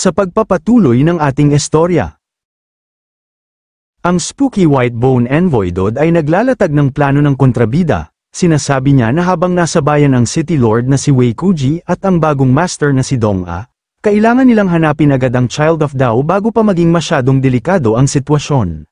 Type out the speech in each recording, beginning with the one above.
sa pagpapatuloy ng ating istorya. Ang spooky White Bone Envoy Dodd ay naglalatag ng plano ng kontrabida. Sinasabi niya na habang nasa bayan ang City Lord na si Wei Kuji at ang bagong master na si Dong A, kailangan nilang hanapin agad ang Child of Dao bago pa maging masyadong delikado ang sitwasyon.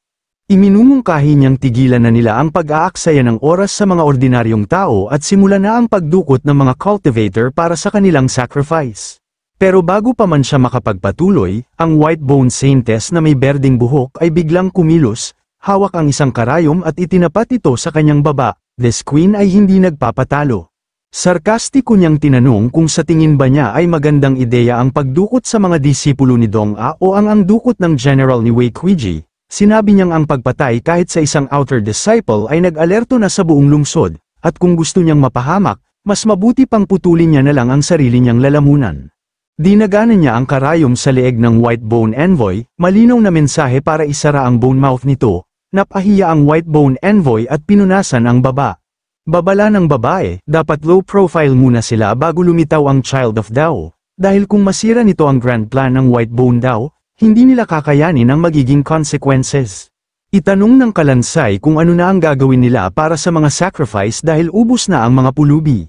Iminumungkahi niyang tigilan na nila ang pag-aaksaya ng oras sa mga ordinaryong tao at simulan na ang pagdukot ng mga cultivator para sa kanilang sacrifice. Pero bago pa man siya makapagpatuloy, ang White Bone Saintess na may berdeng buhok ay biglang kumilos, hawak ang isang karayom at itinapat ito sa kanyang baba. This queen ay hindi nagpapatalo. Sarkastiko niyang tinanong kung sa tingin ba niya ay magandang ideya ang pagdukot sa mga disipulo ni Dong A o ang dukot ng general ni Wei Kuji. Sinabi niyang ang pagpatay kahit sa isang outer disciple ay nag-alerto na sa buong lungsod, at kung gusto niyang mapahamak, mas mabuti pang putulin niya na lang ang sarili niyang lalamunan. Dinagana niya ang karayom sa leeg ng White Bone Envoy, malinaw na mensahe para isara ang bone mouth nito. Napahiya ang White Bone Envoy at pinunasan ang baba. Babala ng babae, dapat low profile muna sila bago lumitaw ang Child of Dao, dahil kung masira nito ang grand plan ng White Bone Dao, hindi nila kakayanin ang magiging consequences. Itanong ng kalansay kung ano na ang gagawin nila para sa mga sacrifice dahil ubos na ang mga pulubi.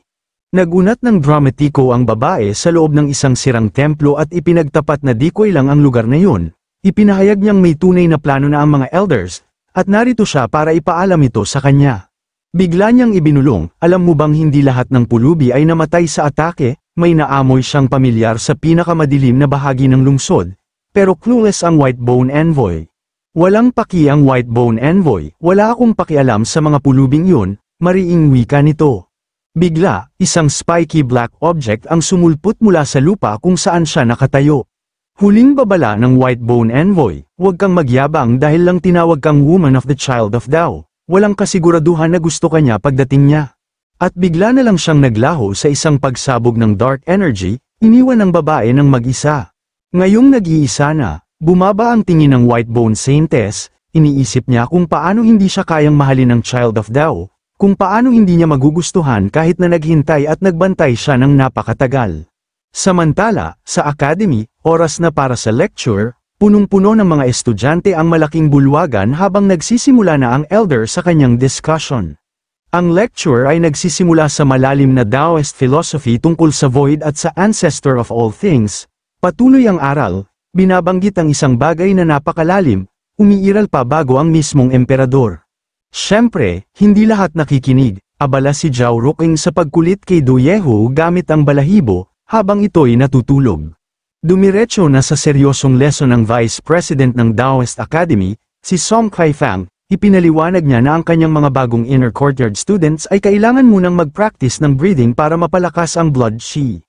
Nagunat ng dramatiko ang babae sa loob ng isang sirang templo at ipinagtapat na decoy lang ang lugar na yun. Ipinahayag niyang may tunay na plano na ang mga elders, at narito siya para ipaalam ito sa kanya. Bigla niyang ibinulong, alam mo bang hindi lahat ng pulubi ay namatay sa atake? May naamoy siyang pamilyar sa pinakamadilim na bahagi ng lungsod, pero clueless ang White Bone Envoy. Walang paki ang White Bone Envoy, wala akong pakialam sa mga pulubing yun, mariing wika nito. Bigla, isang spiky black object ang sumulpot mula sa lupa kung saan siya nakatayo. Huling babala ng White Bone Envoy, huwag kang magyabang dahil lang tinawag kang Woman of the Child of Dao. Walang kasiguraduhan na gusto kanya pagdating niya. At bigla na lang siyang naglaho sa isang pagsabog ng dark energy, iniwan ng babae ng mag-isa. Ngayong nag-iisa na, bumaba ang tingin ng White Bone Saintess, iniisip niya kung paano hindi siya kayang mahalin ng Child of Dao. Kung paano hindi niya magugustuhan kahit na naghintay at nagbantay siya ng napakatagal. Samantala, sa academy, oras na para sa lecture, punong-puno ng mga estudyante ang malaking bulwagan habang nagsisimula na ang elder sa kanyang discussion. Ang lecture ay nagsisimula sa malalim na Taoist philosophy tungkol sa void at sa ancestor of all things. Patuloy ang aral, binabanggit ang isang bagay na napakalalim, umiiral pa bago ang mismong emperador. Siyempre, hindi lahat nakikinig, abala si Zhao Ruqing sa pagkulit kay Do Yehu gamit ang balahibo, habang ito'y natutulog. Dumiretso na sa seryosong lesson ng Vice President ng Taoist Academy, si Song Kai-fang, ipinaliwanag niya na ang kanyang mga bagong inner courtyard students ay kailangan munang mag-practice ng breathing para mapalakas ang blood qi.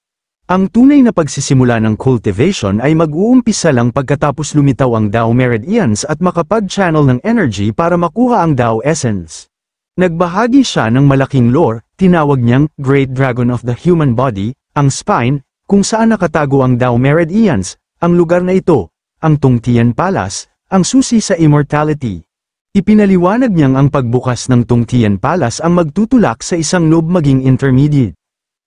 Ang tunay na pagsisimula ng cultivation ay mag-uumpisa lang pagkatapos lumitaw ang Dao Meridians at makapag-channel ng energy para makuha ang Dao Essence. Nagbahagi siya ng malaking lore, tinawag niyang Great Dragon of the Human Body, ang spine, kung saan nakatago ang Dao Meridians, ang lugar na ito, ang Tungtian Palace, ang susi sa immortality. Ipinaliwanag niyang ang pagbukas ng Tungtian Palace ang magtutulak sa isang noob maging intermediate.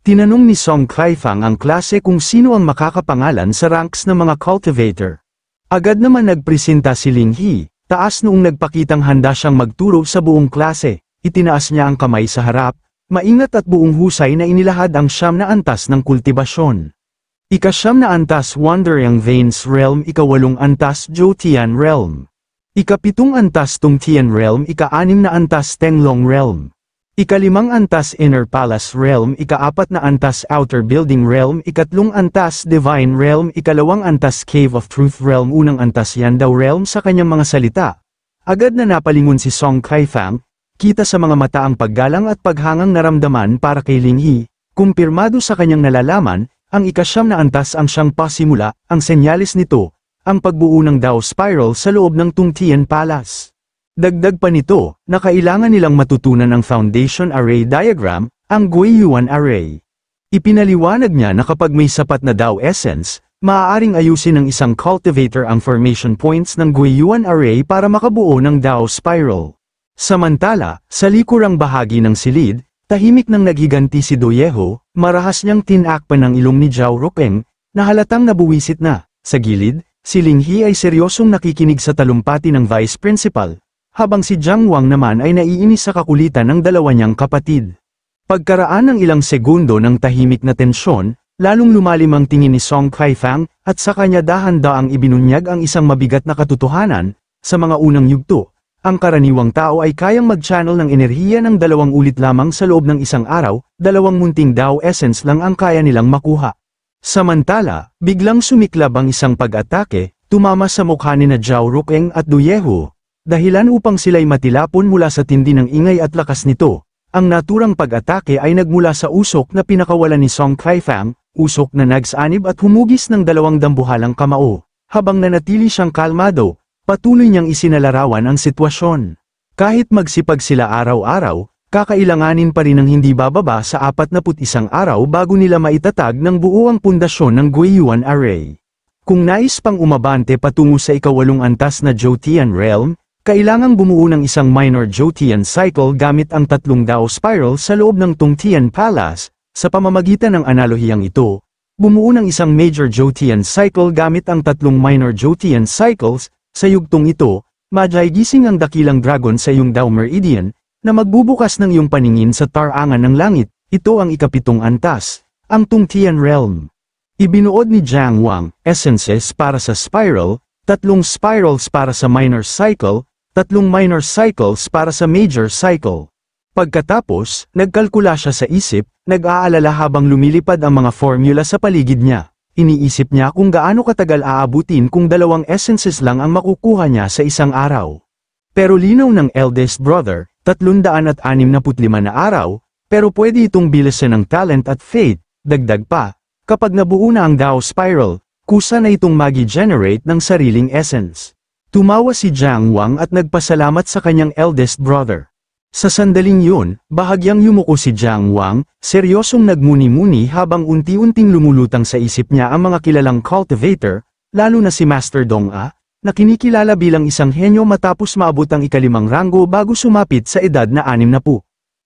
Tinanong ni Song Kai-fang ang klase kung sino ang makakapangalan sa ranks ng mga cultivator. Agad naman nagpresenta si Ling He, taas noong nagpakitang handa siyang magturo sa buong klase. Itinaas niya ang kamay sa harap, maingat at buong husay na inilahad ang 9 na antas ng kultibasyon. Ika-9 na antas Wandering Veins Realm, ika-8 antas Jotian Realm. Ika-7 antas Tungtian Realm, ika-6 na antas Tenglong Realm. Ika-5 antas Inner Palace Realm, ika-4 na antas Outer Building Realm, ika-3 antas Divine Realm, ika-2 antas Cave of Truth Realm, unang antas Yandao Realm. Sa kanyang mga salita, agad na napalingon si Song Kai-fang, kita sa mga mata ang paggalang at paghangang naramdaman para kay Ling He, kumpirmado sa kanyang nalalaman, ang ika-9 na antas ang siyang pasimula, ang senyalis nito, ang pagbuo ng Dao Spiral sa loob ng Tungtian Palace. Dagdag pa nito, na kailangan nilang matutunan ang Foundation Array Diagram, ang Guiyuan Array. Ipinaliwanag niya na kapag may sapat na Dao Essence, maaaring ayusin ng isang cultivator ang formation points ng Guiyuan Array para makabuo ng Dao Spiral. Samantala, sa likurang bahagi ng silid, tahimik nang naghiganti si Do Yehu, marahas niyang tinakpan ng ilong ni Zhao Ruqing, na halatang nabuwisit na. Sa gilid, si Ling He ay seryosong nakikinig sa talumpati ng vice principal, habang si Jiang Wang naman ay naiinis sa kakulitan ng dalawa niyang kapatid. Pagkaraan ng ilang segundo ng tahimik na tensyon, lalong lumalim ang tingin ni Song Kai-fang, at sa kanya dahan-daang ibinunyag ang isang mabigat na katotohanan. Sa mga unang yugto, ang karaniwang tao ay kayang mag-channel ng enerhiya ng 2 ulit lamang sa loob ng isang araw, 2 munting Dao essence lang ang kaya nilang makuha. Samantala, biglang sumiklab ang isang pag-atake, tumama sa mukha ni na Zhao Rukeng at Du Yehu. Dahilan upang sila'y matilapon mula sa tindi ng ingay at lakas nito. Ang naturang pag-atake ay nagmula sa usok na pinakawalan ni Song Kai-fang, usok na nagsanib at humugis ng 2 dambuhalang kamao. Habang nanatili siyang kalmado, patuloy niyang isinalarawan ang sitwasyon. Kahit magsipag sila araw-araw, kakailanganin pa rin ng hindi bababa sa 41 araw bago nila maitatag ng buo ang pundasyon ng Guiyuan Array. Kung nais pang umabante patungo sa ika-8 antas na Jotian Realm, kailangang bumuo ng isang minor Jotian cycle gamit ang 3 Dao spiral sa loob ng Tongtian Palace. Sa pamamagitan ng analogiyang ito, bumuo ng isang major Jotian cycle gamit ang 3 minor Jotian cycles. Sa yugtong ito, magigising ang dakilang dragon sa iyong Dao Meridian, na magbubukas ng iyong paningin sa tarangan ng langit. Ito ang ika-7 antas, ang Tongtian Realm. Ibinuod ni Jiang Wang, essences para sa spiral, 3 spirals para sa minor cycle, 3 minor cycles para sa major cycle. Pagkatapos, nagkalkula siya sa isip, nag-aalala habang lumilipad ang mga formula sa paligid niya. Iniisip niya kung gaano katagal aabutin kung 2 essences lang ang makukuha niya sa isang araw. Pero linaw ng eldest brother, 365 na araw, pero pwede itong bilisan ng talent at fate. Dagdag pa, kapag nabuo na ang Dao Spiral, kusa na itong magi-generate ng sariling essence. Tumawa si Jiang Wang at nagpasalamat sa kanyang eldest brother. Sa sandaling yun, bahagyang yumuko si Jiang Wang, seryosong nagmuni-muni habang unti-unting lumulutang sa isip niya ang mga kilalang cultivator, lalo na si Master Dong A, na kinikilala bilang isang henyo matapos maabot ang ika-5 ranggo bago sumapit sa edad na 60.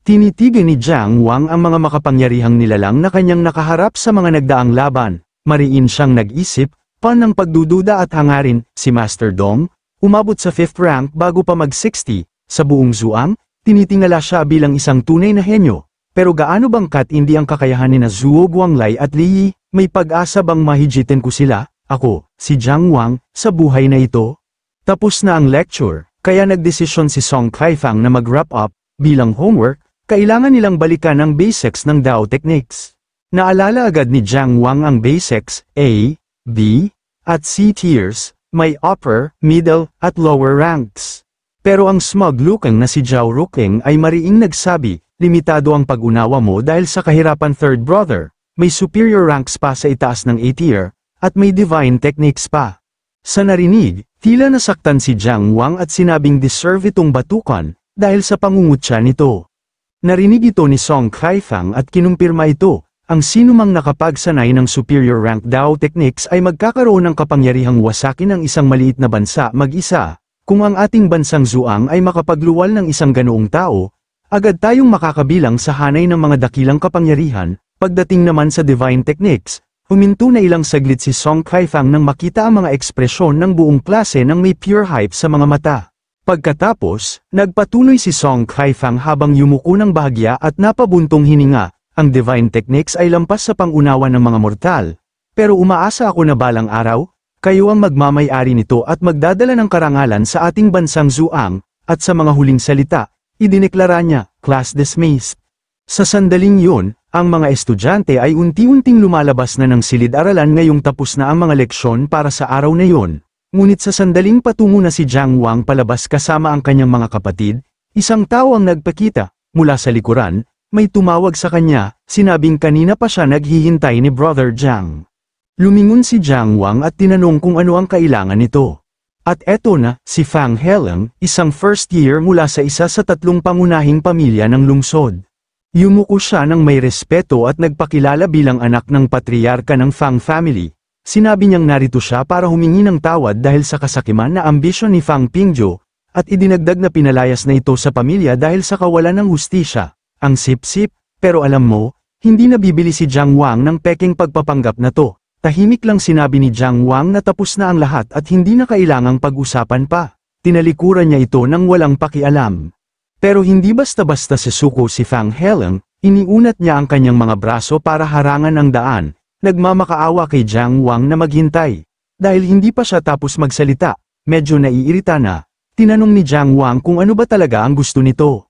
Tinitigan ni Jiang Wang ang mga makapangyarihang nilalang na kanyang nakaharap sa mga nagdaang laban. Mariin siyang nag-isip, ng pagdududa at hangarin. Si Master Dong, umabot sa 5th rank bago pa mag-60, sa buong Zuang, tinitingala siya bilang isang tunay na henyo. Pero gaano bang katindi ang kakayahan ni na Zuo Guanglai at Li Yi? May pag-asa bang mahijitin ko sila? Ako, si Jiang Wang, sa buhay na ito? Tapos na ang lecture, kaya nagdesisyon si Song Kai-fang na mag-wrap up. Bilang homework, kailangan nilang balikan ang basics ng Dao techniques. Naalala agad ni Jiang Wang ang basics, A, B, at C tiers, may upper, middle, at lower ranks. Pero ang smug-looking na si Zhao Rukeng ay mariing nagsabi, limitado ang pag-unawa mo dahil sa kahirapan third brother, may superior ranks pa sa itaas ng A tier, at may divine techniques pa. Sa narinig, tila nasaktan si Jiang Wang at sinabing deserve itong batukan, dahil sa pangungutya nito. Narinig ito ni Song Kai-fang at kinumpirma ito, ang sinumang nakapagsanay ng superior rank Dao techniques ay magkakaroon ng kapangyarihang wasakin ng isang maliit na bansa mag-isa. Kung ang ating bansang Zuang ay makapagluwal ng isang ganoong tao, agad tayong makakabilang sa hanay ng mga dakilang kapangyarihan. Pagdating naman sa divine techniques, huminto na ilang saglit si Song Kai-fang nang makita ang mga ekspresyon ng buong klase ng may pure hype sa mga mata. Pagkatapos, nagpatuloy si Song Kai-fang habang yumuko ng bahagya at napabuntong hininga. Ang divine techniques ay lampas sa pangunawa ng mga mortal. Pero umaasa ako na balang araw, kayo ang magmamay-ari nito at magdadala ng karangalan sa ating bansang Zuang, at sa mga huling salita, idineklara niya, class dismissed. Sa sandaling yun, ang mga estudyante ay unti-unting lumalabas na ng silid-aralan ngayong tapos na ang mga leksyon para sa araw na yon. Ngunit sa sandaling patungo na si Jiang Wang palabas kasama ang kanyang mga kapatid, isang tao ang nagpakita, mula sa likuran, may tumawag sa kanya, sinabing kanina pa siya naghihintay ni Brother Jiang. Lumingon si Jiang Wang at tinanong kung ano ang kailangan nito. At eto na, si Fang Heleng, isang first year mula sa isa sa 3 pangunahing pamilya ng lungsod. Yumuko siya ng may respeto at nagpakilala bilang anak ng patriarka ng Fang family. Sinabi niyang narito siya para humingi ng tawad dahil sa kasakiman na ambisyon ni Fang Pingzhou, at idinagdag na pinalayas na ito sa pamilya dahil sa kawalan ng hustisya. Ang sip-sip, pero alam mo, hindi nabibili si Jiang Wang ng peking pagpapanggap na to. Tahimik lang sinabi ni Jiang Wang na tapos na ang lahat at hindi na kailangang pag-usapan pa. Tinalikuran niya ito nang walang pakialam. Pero hindi basta-basta susuko si Fang Heleng, iniunat niya ang kanyang mga braso para harangan ang daan, nagmamakaawa kay Jiang Wang na maghintay. Dahil hindi pa siya tapos magsalita, medyo naiirita na, tinanong ni Jiang Wang kung ano ba talaga ang gusto nito.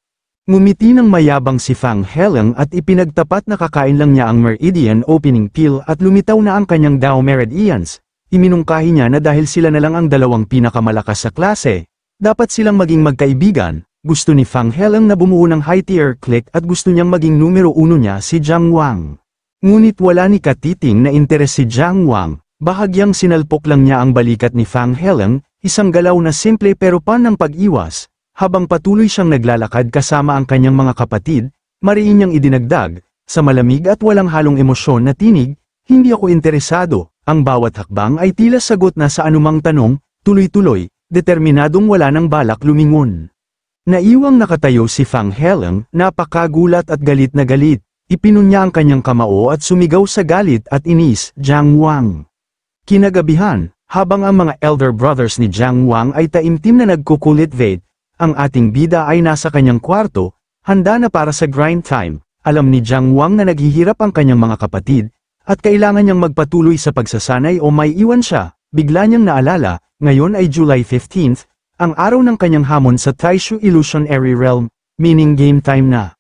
Ngumiti ng mayabang si Fang Heleng at ipinagtapat na kakain lang niya ang Meridian Opening Pill at lumitaw na ang kanyang Dao Meridians. Iminungkahi niya na dahil sila na lang ang dalawang pinakamalakas sa klase, dapat silang maging magkaibigan. Gusto ni Fang Heleng na bumuo ng high-tier clique at gusto niyang maging numero 1 niya si Jiang Wang. Ngunit wala ni Katiting na interes si Jiang Wang, bahagyang sinalpok lang niya ang balikat ni Fang Heleng, isang galaw na simple pero panang pag-iwas. Habang patuloy siyang naglalakad kasama ang kanyang mga kapatid, mariin niyang idinagdag, sa malamig at walang halong emosyon na tinig, hindi ako interesado, ang bawat hakbang ay tila sagot na sa anumang tanong, tuloy-tuloy, determinadong wala ng balak lumingon. Naiwang nakatayo si Fang Heleng, napakagulat at galit na galit, ipinunya ang kanyang kamao at sumigaw sa galit at inis, Jiang Wang. Kinagabihan, habang ang mga elder brothers ni Jiang Wang ay taimtim na nagkukulit-vate, ang ating bida ay nasa kanyang kwarto, handa na para sa grind time. Alam ni Jiang Wang na naghihirap ang kanyang mga kapatid, at kailangan niyang magpatuloy sa pagsasanay o may iwan siya. Bigla niyang naalala, ngayon ay July 15th, ang araw ng kanyang hamon sa Taishu Illusionary Realm, meaning game time na.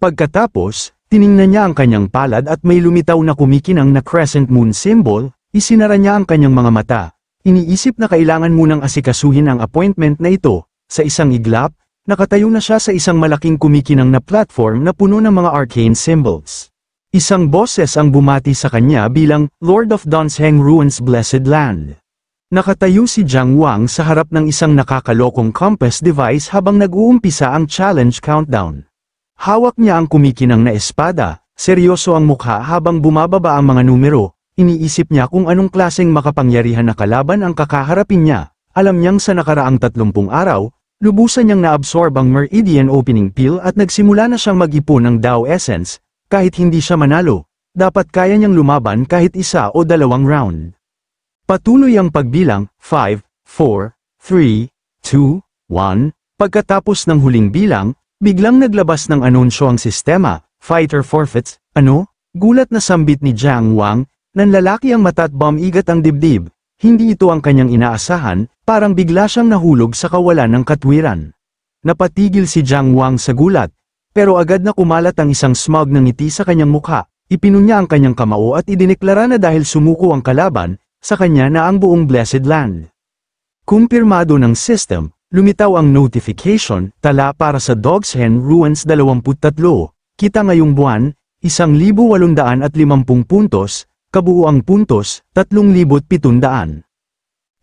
Pagkatapos, tiningnan niya ang kanyang palad at may lumitaw na kumikinang na crescent moon symbol, isinara niya ang kanyang mga mata. Iniisip na kailangan munang asikasuhin ang appointment na ito. Sa isang iglap, nakatayo na siya sa isang malaking kumikinang na platform na puno ng mga arcane symbols. Isang boses ang bumati sa kanya bilang Lord of Donsheng Ruins Blessed Land. Nakatayo si Jiang Wang sa harap ng isang nakakalokong compass device habang nag-uumpisa ang challenge countdown. Hawak niya ang kumikinang na espada, seryoso ang mukha habang bumababa ang mga numero, iniisip niya kung anong klaseng makapangyarihan na kalaban ang kakaharapin niya. Alam niyang sa nakaraang 30 araw, lubusan niyang naabsorb ang Meridian Opening Pill at nagsimula na siyang mag-ipon ng Dao Essence, kahit hindi siya manalo, dapat kaya niyang lumaban kahit isa o dalawang round. Patuloy ang pagbilang, 5, 4, 3, 2, 1, pagkatapos ng huling bilang, biglang naglabas ng anunsyo ang sistema, Fighter Forfeits, ano? Gulat na sambit ni Jiang Wang, nanlalaki ang mata at bumigat ang dibdib. Hindi ito ang kanyang inaasahan, parang bigla siyang nahulog sa kawalan ng katwiran. Napatigil si Jiang Wang sa gulat, pero agad na kumalat ang isang smug na ngiti sa kanyang mukha, ipinunya ang kanyang kamao at idineklara na dahil sumuko ang kalaban, sa kanya na ang buong Blessed Land. Kumpirmado ng system, lumitaw ang notification, tala para sa Donsheng Ruins 23, kita ngayong buwan, 1,850 puntos, kabuuang puntos, 3,700.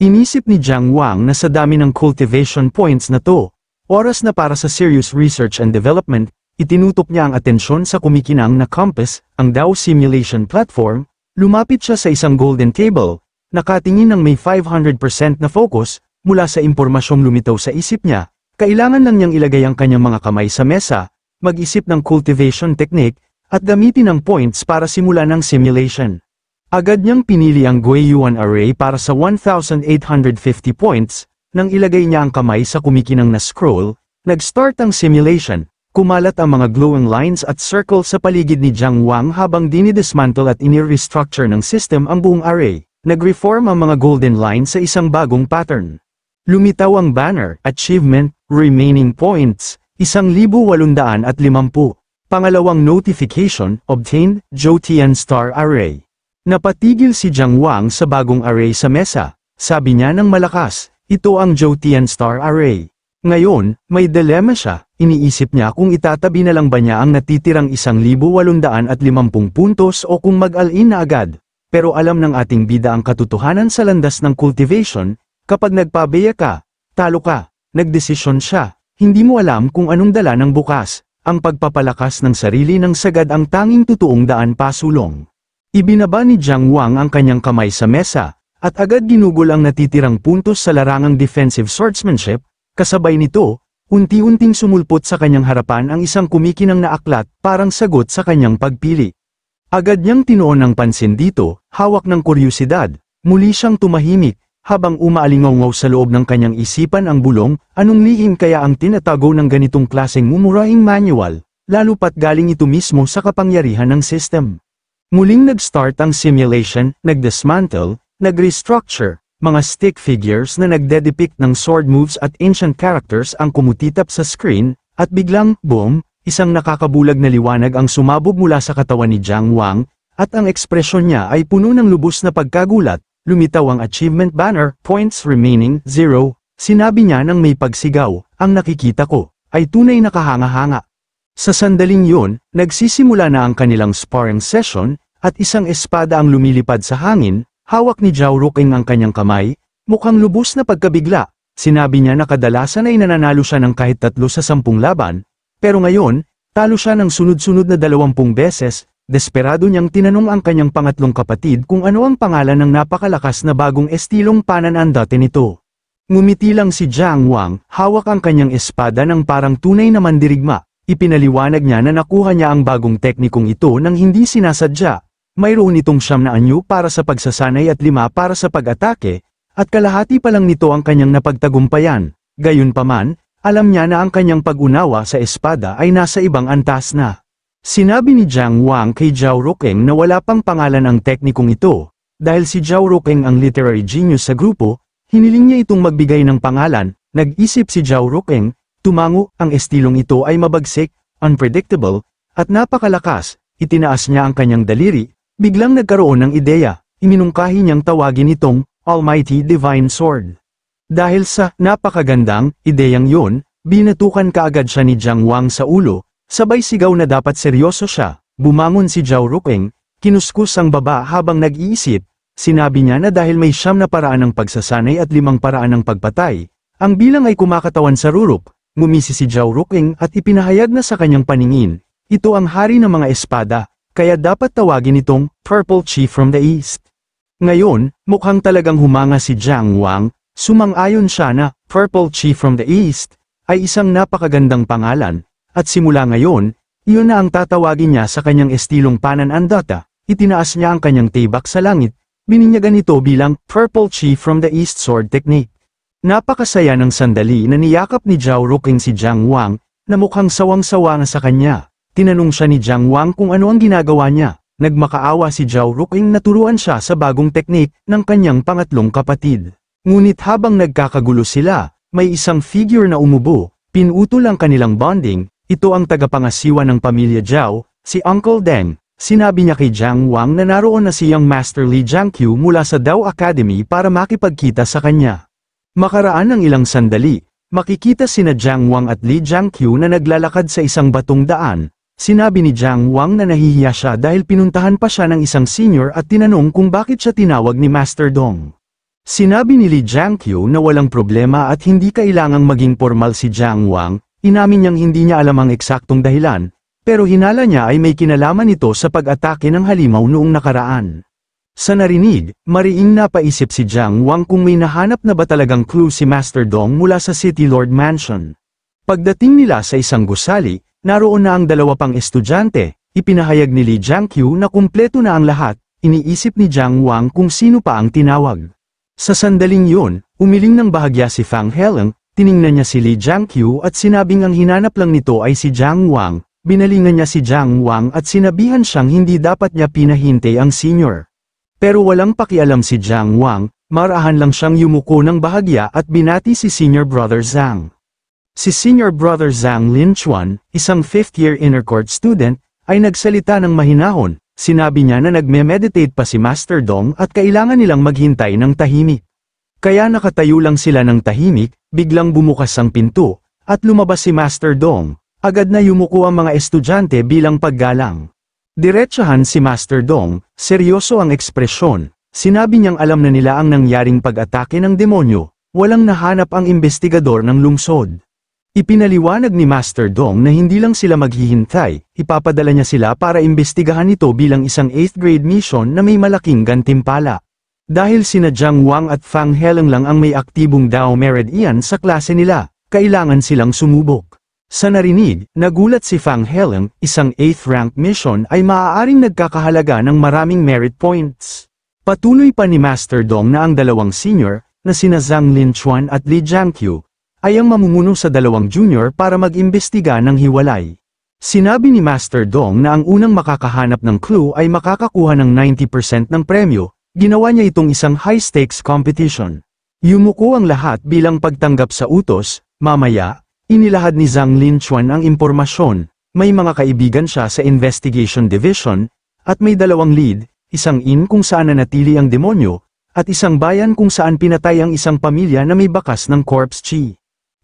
Inisip ni Jiang Wang na sa dami ng cultivation points na to, oras na para sa serious research and development, itinutok niya ang atensyon sa kumikinang na compass, ang Dao Simulation Platform, lumapit siya sa isang golden table, nakatingin ng may 500% na focus, mula sa impormasyong lumitaw sa isip niya, kailangan lang niyang ilagay ang kanyang mga kamay sa mesa, mag-isip ng cultivation technique, at gamitin ang points para simulan ang simulation. Agad niyang pinili ang Guiyuan Array para sa 1,850 points, nang ilagay niya ang kamay sa kumikinang na scroll, nag-start ang simulation, kumalat ang mga glowing lines at circles sa paligid ni Jiang Wang habang dinidismantle at ini-restructure ng system ang buong array, nag-reform ang mga golden lines sa isang bagong pattern. Lumitaw ang banner, Achievement, Remaining Points, 1,850. Pangalawang notification, Obtained, Jotian Star Array. Napatigil si Jiang Wang sa bagong array sa mesa, sabi niya ng malakas, ito ang Jotian Star Array. Ngayon, may dilemma siya, iniisip niya kung itatabi na lang ba niya ang natitirang 1,850 puntos o kung mag-all-in na agad. Pero alam ng ating bida ang katotohanan sa landas ng cultivation, kapag nagpabeya ka, talo ka, nagdesisyon siya, hindi mo alam kung anong dala ng bukas, ang pagpapalakas ng sarili ng sagad ang tanging totoong daan pasulong. Ibinaba ni Jiang Wang ang kanyang kamay sa mesa, at agad ginugol ang natitirang puntos sa larangang defensive swordsmanship, kasabay nito, unti-unting sumulpot sa kanyang harapan ang isang kumikinang na aklat parang sagot sa kanyang pagpili. Agad niyang tinuon ng pansin dito, hawak ng kuryusidad. Muli siyang tumahimik, habang umaalingaw sa loob ng kanyang isipan ang bulong, anong lihim kaya ang tinatago ng ganitong klaseng mumurahing manual, lalo pat galing ito mismo sa kapangyarihan ng system. Muling nag-start ang simulation, nag-dismantle, nag-restructure, mga stick figures na nagde-depict ng sword moves at ancient characters ang kumutitap sa screen, at biglang, boom, isang nakakabulag na liwanag ang sumabog mula sa katawan ni Jiang Wang, at ang ekspresyon niya ay puno ng lubos na pagkagulat, lumitaw ang achievement banner, points remaining, 0, sinabi niya nang may pagsigaw, ang nakikita ko, ay tunay na kahanga-hanga. Sa sandaling yun, nagsisimula na ang kanilang sparring session, at isang espada ang lumilipad sa hangin, hawak ni Zhao Ruqing ang kanyang kamay, mukhang lubos na pagkabigla, sinabi niya na kadalasan ay nananalo siya ng kahit 3 sa 10 laban, pero ngayon, talo siya ng sunod-sunod na 20 beses, desperado niyang tinanong ang kanyang pangatlong kapatid kung ano ang pangalan ng napakalakas na bagong estilong pananandate nito. Ngumiti lang si Jiang Wang, hawak ang kanyang espada ng parang tunay na mandirigma, ipinaliwanag niya na nakuha niya ang bagong teknikong ito nang hindi sinasadya, mayroon itong 9 na anyo para sa pagsasanay at 5 para sa pag-atake, at kalahati pa lang nito ang kanyang napagtagumpayan, gayunpaman, alam niya na ang kanyang pag-unawa sa espada ay nasa ibang antas na. Sinabi ni Jiang Wang kay Zhao Ruqing na wala pang pangalan ang teknikong ito, dahil si Zhao Ruqing ang literary genius sa grupo, hiniling niya itong magbigay ng pangalan, nag-isip si Zhao Ruqing, tumango, ang estilong ito ay mabagsik, unpredictable, at napakalakas, itinaas niya ang kanyang daliri, biglang nagkaroon ng ideya, iminungkahi niyang tawagin itong, Almighty Divine Sword. Dahil sa napakagandang ideyang yun, binatukan kaagad siya ni Jiang Wang sa ulo, sabay sigaw na dapat seryoso siya, bumangon si Zhao Ruqing, kinuskus ang baba habang nag-iisip, sinabi niya na dahil may 9 na paraan ng pagsasanay at 5 paraan ng pagpatay, ang bilang ay kumakatawan sa rurok, ngumisi si Zhao Ruqing at ipinahayag na sa kanyang paningin, ito ang hari ng mga espada, kaya dapat tawagin itong Purple Chief from the East. Ngayon, mukhang talagang humanga si Jiang Wang. Sumang-ayon siya na, Purple Chief from the East, ay isang napakagandang pangalan, at simula ngayon, iyon na ang tatawagin niya sa kanyang estilong pananandata, itinaas niya ang kanyang tibak sa langit, bininyagan ito bilang, Purple Chief from the East Sword Technique. Napakasaya ng sandali na niyakap ni Zhao Ruqing si Jiang Wang, na mukhang sawang-sawa na sa kanya, tinanong siya ni Jiang Wang kung ano ang ginagawa niya, nagmakaawa si Zhao Ruqing na turuan siya sa bagong teknik ng kanyang pangatlong kapatid. Ngunit habang nagkakagulo sila, may isang figure na umubo, pinutol ang kanilang bonding, ito ang tagapangasiwa ng pamilya Zhao, si Uncle Deng, sinabi niya kay Jiang Wang na naroon na si Young Master Li Jiangqiu mula sa Dao Academy para makipagkita sa kanya. Makaraan ng ilang sandali, makikita sina Jiang Wang at Li Jiangqiu na naglalakad sa isang batong daan, sinabi ni Jiang Wang na nahihiya siya dahil pinuntahan pa siya ng isang senior at tinanong kung bakit siya tinawag ni Master Dong. Sinabi ni Li Jiangqiu na walang problema at hindi kailangang maging formal si Jiang Wang, inamin niyang hindi niya alam ang eksaktong dahilan, pero hinala niya ay may kinalaman ito sa pag-atake ng halimaw noong nakaraan. Sa narinig, mariing napaisip si Jiang Wang kung may nahanap na ba talagang clue si Master Dong mula sa City Lord Mansion. Pagdating nila sa isang gusali, naroon na ang 2 pang estudyante, ipinahayag ni Li Jiangqiu na kumpleto na ang lahat, iniisip ni Jiang Wang kung sino pa ang tinawag. Sa sandaling yun, umiling ng bahagya si Fang Heleng, tiningnan niya si Li Jiangqiu at sinabing ang hinanap lang nito ay si Jiang Wang, binalingan niya si Jiang Wang at sinabihan siyang hindi dapat niya pinahintay ang senior. Pero walang pakialam si Jiang Wang, marahan lang siyang yumuko ng bahagya at binati si Senior Brother Zhang. Si Senior Brother Zhang Linchuan, isang 5th-year inner court student, ay nagsalita ng mahinahon. Sinabi niya na nagme-meditate pa si Master Dong at kailangan nilang maghintay ng tahimik. Kaya nakatayo lang sila ng tahimik, biglang bumukas ang pinto, at lumabas si Master Dong. Agad na yumuko ang mga estudyante bilang paggalang. Diretsahan si Master Dong, seryoso ang ekspresyon. Sinabi niyang alam na nila ang nangyaring pag-atake ng demonyo, walang nahanap ang investigador ng lungsod. Ipinaliwanag ni Master Dong na hindi lang sila maghihintay, ipapadala niya sila para imbestigahan ito bilang isang 8th grade mission na may malaking gantimpala. Dahil sina Jiang Wang at Fang Heleng lang ang may aktibong Dao Meridian sa klase nila, kailangan silang sumubok. Sa narinig, nagulat si Fang Heleng, isang 8th rank mission ay maaaring nagkakahalaga ng maraming merit points. Patuloy pa ni Master Dong na ang dalawang senior, na sina Zhang Linchuan at Li Jiangqiu, ay ang mamumuno sa dalawang junior para mag-imbestiga ng hiwalay. Sinabi ni Master Dong na ang unang makakahanap ng clue ay makakakuha ng 90% ng premyo, ginawa niya itong isang high-stakes competition. Yumuko ang lahat bilang pagtanggap sa utos. Mamaya, inilahad ni Zhang Linchuan ang impormasyon, may mga kaibigan siya sa Investigation Division, at may dalawang lead, isang inn kung saan nanatili ang demonyo, at isang bayan kung saan pinatay ang isang pamilya na may bakas ng corpse chi.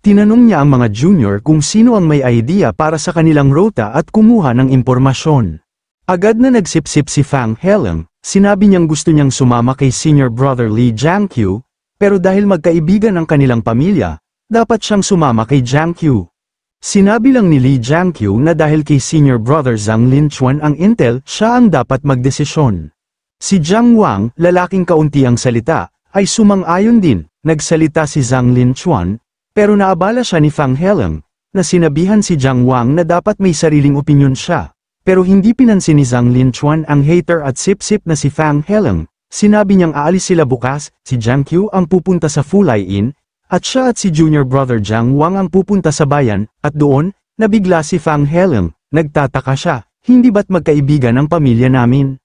Tinanong niya ang mga junior kung sino ang may idea para sa kanilang rota at kumuha ng impormasyon. Agad na nagsipsip si Fang Heleng, sinabi niyang gusto niyang sumama kay senior brother Li Jiangqiu, pero dahil magkaibigan ang kanilang pamilya, dapat siyang sumama kay Jiangqiu. Sinabi lang ni Li Jiangqiu na dahil kay senior brother Zhang Linchuan ang intel, siya ang dapat magdesisyon. Si Jiang Wang, lalaking kaunti ang salita, ay sumang-ayon din. Nagsalita si Zhang Linchuan, pero naabala siya ni Fang Heleng, na sinabihan si Jiang Wang na dapat may sariling opinyon siya. Pero hindi pinansin ni Zhang Linchuan ang hater at sip-sip na si Fang Heleng. Sinabi niyang aalis sila bukas, si Jiangqiu ang pupunta sa Fulai Inn, at siya at si junior brother Jiang Wang ang pupunta sa bayan, at doon, nabigla si Fang Heleng. Nagtataka siya, hindi ba't magkaibigan ang pamilya namin?